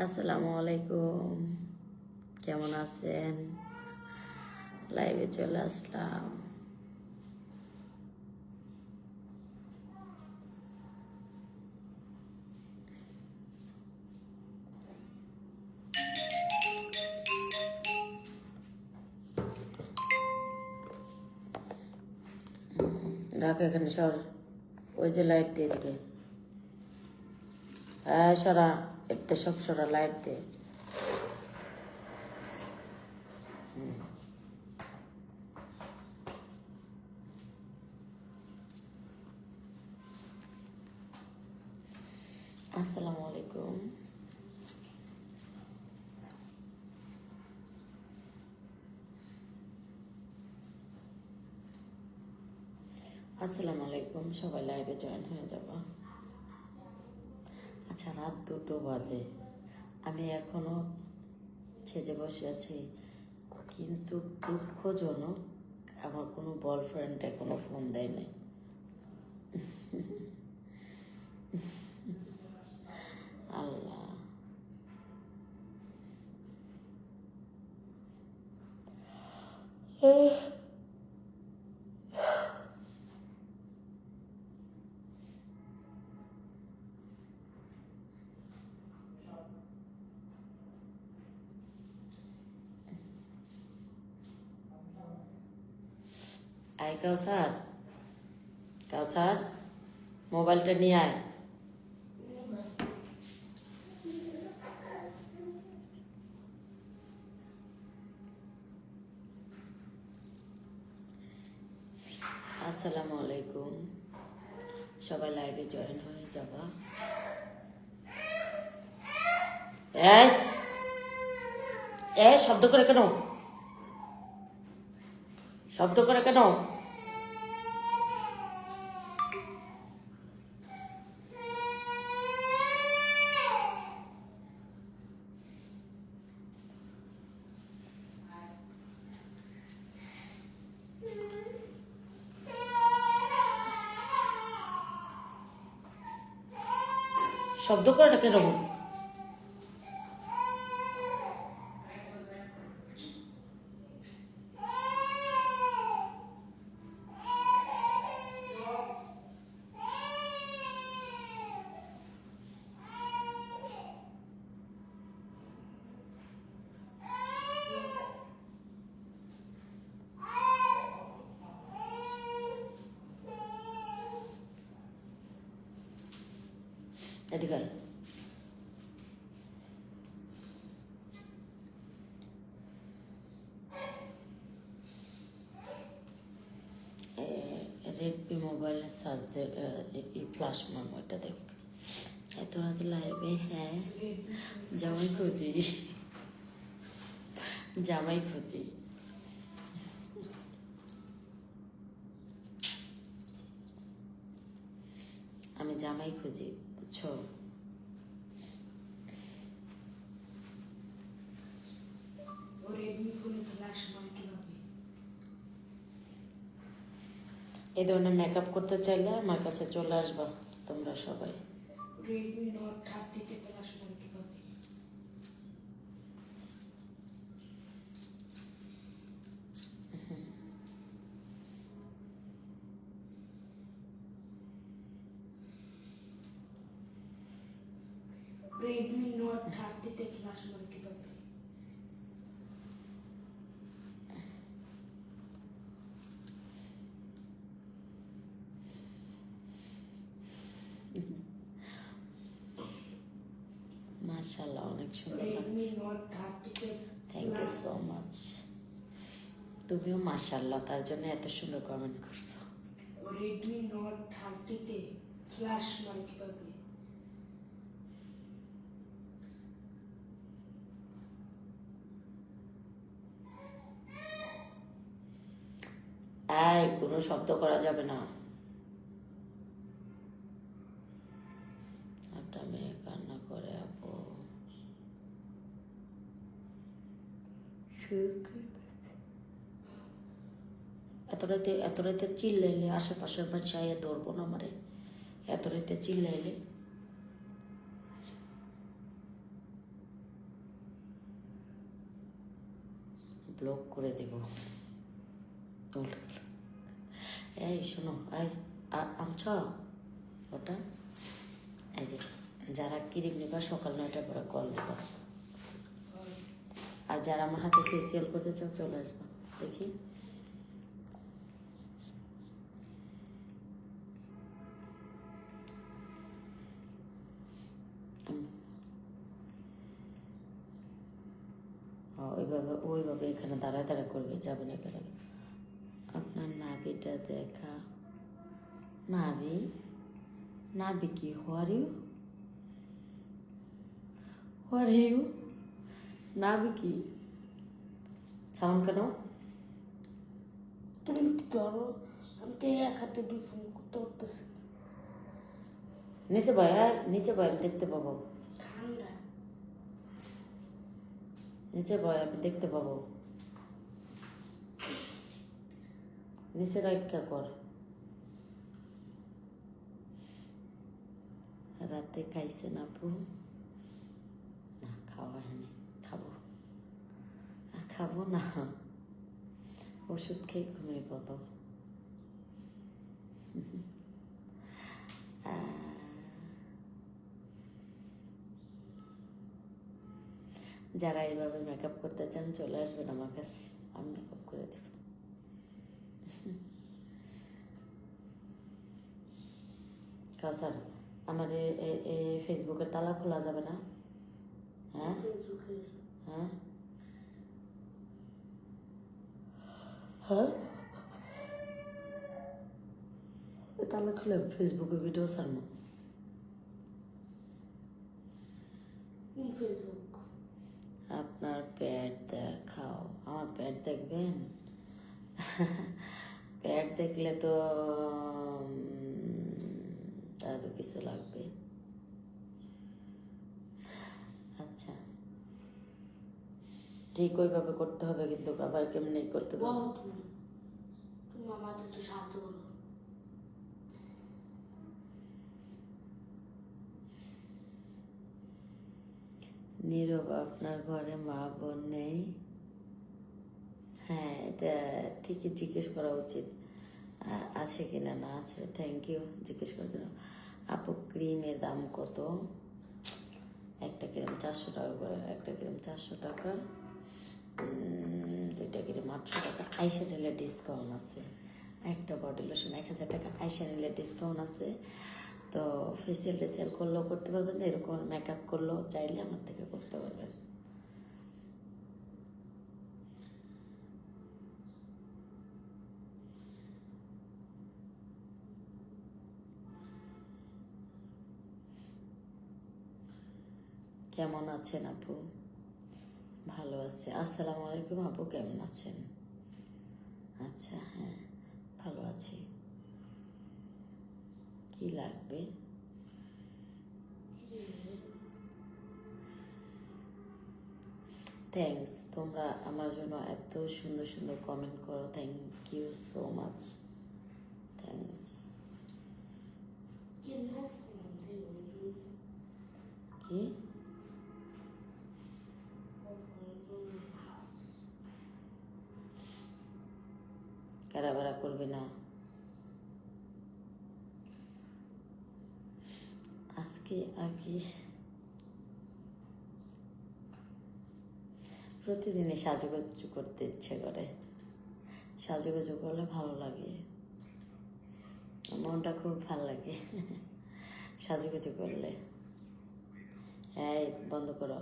আসসালামু আলাইকুম, কেমন আছেন? লাইভে চলে আসলাম। রাখ এখানে সর, ওই যে লাইট দিয়ে দিকে। হ্যাঁ সরা, এতে সব সরা, লাইট দে। আসসালামু আলাইকুম। আসসালামু আলাইকুম, সবাই লাইভে জয়েন হয়ে যাব। আচ্ছা, রাত 2টো বাজে, আমি এখনো ছেজে বসে আছি, কিন্তু দুঃখজনক আমার কোনো বয়ফ্রেন্ড এখনো ফোন দেয় নাই। আল্লাহ, আয় কাউসার, কাউসার মোবাইলটা নিয়ে আয়। আসসালামু আলাইকুম, সবাই লাইভে জয়েন হয়ে যাবা। এই এই শব্দ করে কেন, শব্দ করে কেন? শব্দ করে না কেন? এদিকে আয়। রেডমি মোবাইলের চার্জ দে, ফ্ল্যাশ মেমোরিটা দেখ। এত রাতে লাইভে? হ্যাঁ, জামাই খুঁজি, জামাই খুঁজি। আমি জামাই খুঁজি, বুঝছো? এই ধরনের মেকআপ করতে চাইলে আমার কাছে চলে আসবা তোমরা সবাই। রেডমি নোট 30 ফ্ল্যাশ মাইক পাবে। রেডমি নোট 30 ফ্ল্যাশ মাইক পাবে। মাশাআল্লাহ, অনেক সুন্দর রেডমি লাগছে। Note 30 thank you so much. তুমিও মাশাআল্লাহ, তার জন্য এত সুন্দর কমেন্ট করছো। রেডমি নোট 30 ফ্ল্যাশ মাইক পাবে। এই, কোনো শব্দ করা যাবে না। একটা মেয়ে কান্না করে আপু। এত রাতে চিল্লাইলে আশেপাশের বাসায় ধরবো না আমারে। এত রাতে চিল্লাইলে ব্লক করে দেব। এই শোনো, এই আনছ ওটা, এই যে যারা ক্রিম নেবা সকাল 9টার পরে কল দেবা, আর যারা আমার হাতে ফেসিয়াল করতে চাও চলে আসবা। দেখি ওইভাবে এখানে দাঁড়ায় দাঁড়া করবে, যাবে না এখানে। আপনার নাভিটা দেখা। নাভি? নাভি কি? Where you? নাভি কি? সাউন্ড কেন? তুমি কি ধরো, আমি তো এক হাতে 2 ফোন করতে পারতেছি। নিচে বয়, আমি দেখতে পাবো। ঠান্ডা। নিচে বয়, আমি দেখতে পাবো। নিচে রাখা কর। রাতে খাইছেন আপু? না, খাওয়া হয়নি। খাবো না, ওষুধ খেয়ে ঘুমিয়ে পড়বো। যারা এইভাবে মেকআপ করতে চান চলে আসবেন আমার কাছে, আমি মেকআপ করে দেব। কাউসার, আমার ফেসবুকের তালা খোলা যাবে না? হ্যাঁ হ্যাঁ হ্যাঁ, তালা খুলে ফেসবুকে ভিডিও ছাড়বো। কোন ফেসবুক? আপনার প্যাড দেখাও। আমার প্যাড দেখবেন? প্যাড দেখলে তো এত কিছু লাগবে। আচ্ছা, ঠিক ওইভাবে করতে হবে, কিন্তু আবার কেমনি করতে হবে? বলো তুমি আমাদের একটু সাহায্য করো। নীরব, আপনার ঘরে মা বোন নেই? হ্যাঁ, এটা ঠিকই জিজ্ঞেস করা উচিত, আছে কিনা। না আছে, থ্যাংক ইউ জিজ্ঞেস করার জন্য। আপু ক্রিমের দাম কত? একটা ক্রিম 400 টাকা করে, একটা ক্রিম 400 টাকা, 2টা ক্রিম 800 টাকা। আইসা নিলে ডিসকাউন্ট আছে। একটা বডি লোশন 1000 টাকা, আইসা নিলে ডিসকাউন্ট আছে। তো ফেসিয়াল করলেও করতে পারবেন, এরকম মেকআপ করলেও চাইলে আমার থেকে করতে পারবেন। কেমন আছেন আপু? ভালো আছে। আসসালামু আলাইকুম আপু, কেমন আছেন? আচ্ছা, হ্যাঁ ভালো আছি। কি লাগবে? থ্যাংকস, তোমরা আমার জন্য এত সুন্দর সুন্দর কমেন্ট করো, thank you so much, thanks. কি? কারাবারা করবে না আজকে? আর কি, প্রতিদিনই সাজুগুজু করতে ইচ্ছে করে। সাজুগুজু করলে ভালো লাগে, মনটা খুব ভালো লাগে সাজুগুজু করলে। এই বন্ধ করো।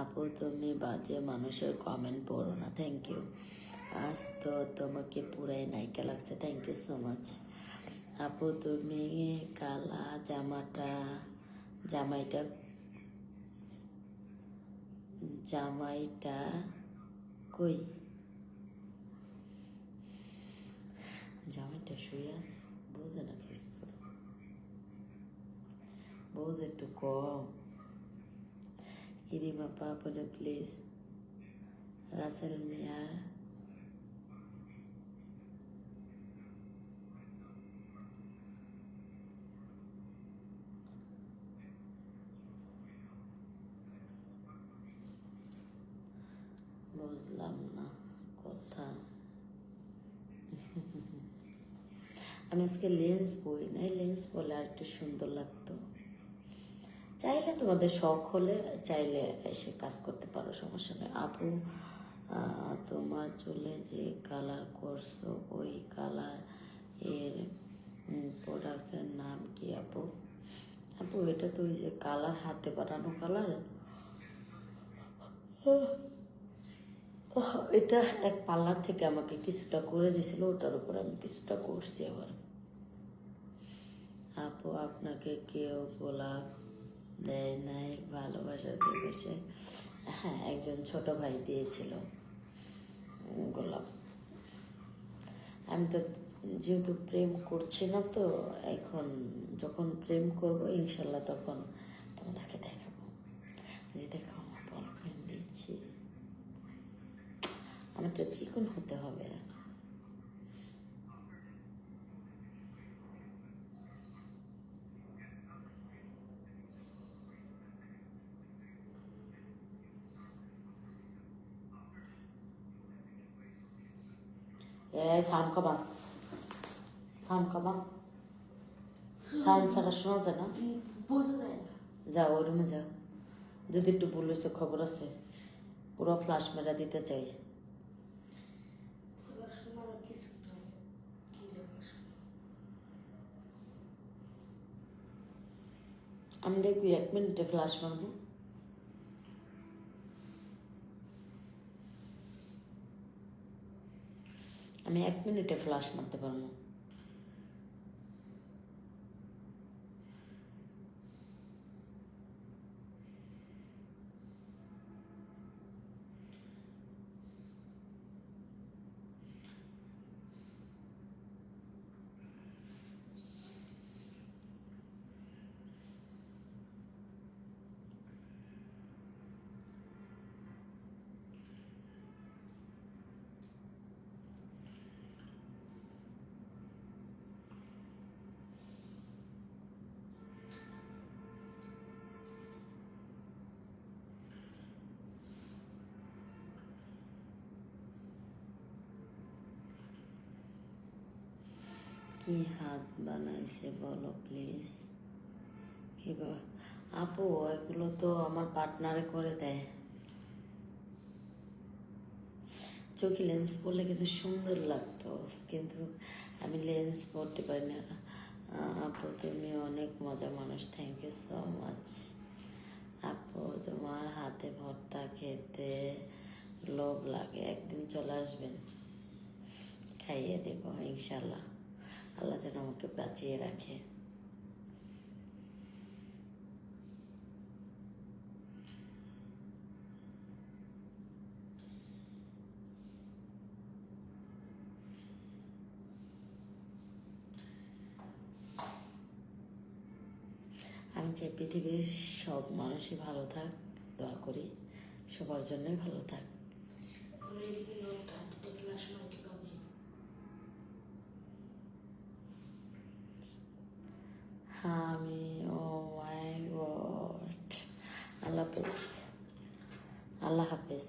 আপু তুমি বাজে মানুষের কমেন্ট পড়ো না, থ্যাংক ইউ। আজ তো তোমাকে পুরাই নায়িকা লাগছে, থ্যাংক ইউ সো মাচ। আপু তুমি কালা জামাইটা কই? জামাইটা শুয়ে আছে, বুঝে না কিছু, বুঝে একটু কম। কিরিমা পা বলে প্লিজ রাসেল মিয়ার বুঝলাম না কথা। আমি আজকে লেন্স পরি নাই, লেন্স পরলে আর একটু সুন্দর লাগতো। চাইলে তোমাদের শখ হলে চাইলে এসে কাজ করতে পারো, সমস্যা নেই। আপু তোমার চুলে যে কালার করছো ওই কালার এর প্রোডাক্টের নাম কি আপু? আপু এটা তো ওই যে কালার, হাতে বানানো কালার। এটা এক পার্লার থেকে আমাকে কিছুটা করে দিয়েছিল, ওটার উপর আমি কিছুটা করছি আবার। আপু আপনাকে কেউ গোলাপ দেয় নাই ভালোবাসার দিবসে? হ্যাঁ, একজন ছোট ভাই দিয়েছিল গোলাপ। আমি তো যেহেতু প্রেম করছি না, তো এখন যখন প্রেম করব ইনশাল্লাহ তখন তোমাদেরকে দেখাবো যে দেখো আমার বয়ফ্রেন্ড দিচ্ছি। আমারটা চিকন হতে হবে। সাউন্ড কমা, সাউন্ড কমা, সাউন্ড ছাড়া শোনা যায় না। বোঝা যায় না। যাও ওই রুমে যাও, যদি একটু বলেছে খবর আছে, পুরো ফ্লাশ মেরা দিতে চাই। পড়াশোনা আর কিছু নাই। কি রে পড়াশোনা? আমি দেখবি 1 মিনিটে ফ্লাশ মারবো। আমি 1 মিনিটে ফ্লাশ মারতে পারবো। কি হাত বানাইছে বলো প্লিজ? কি আপু এগুলো তো আমার পার্টনারে করে দেয়। চোখে লেন্স পরলে কিন্তু সুন্দর লাগতো, কিন্তু আমি লেন্স পরতে পারি না। আপু তুমি অনেক মজা মানুষ, থ্যাংক ইউ সো মাচ। আপু তোমার হাতে ভর্তা খেতে লোভ লাগে, একদিন চলে আসবেন, খাইয়ে দেব ইনশাল্লাহ। আল্লাহ যেন আমাকে বাঁচিয়ে রাখে। আমি চাই পৃথিবীর সব মানুষই ভালো থাক, দোয়া করি সবার জন্যই ভালো থাক। রেডি নোট হাতে ফ্লাশ মার কিভাবে? হ্যাঁ আমি, ও মাই গড। আল্লাহ হাফেজ, আল্লাহ হাফেজ।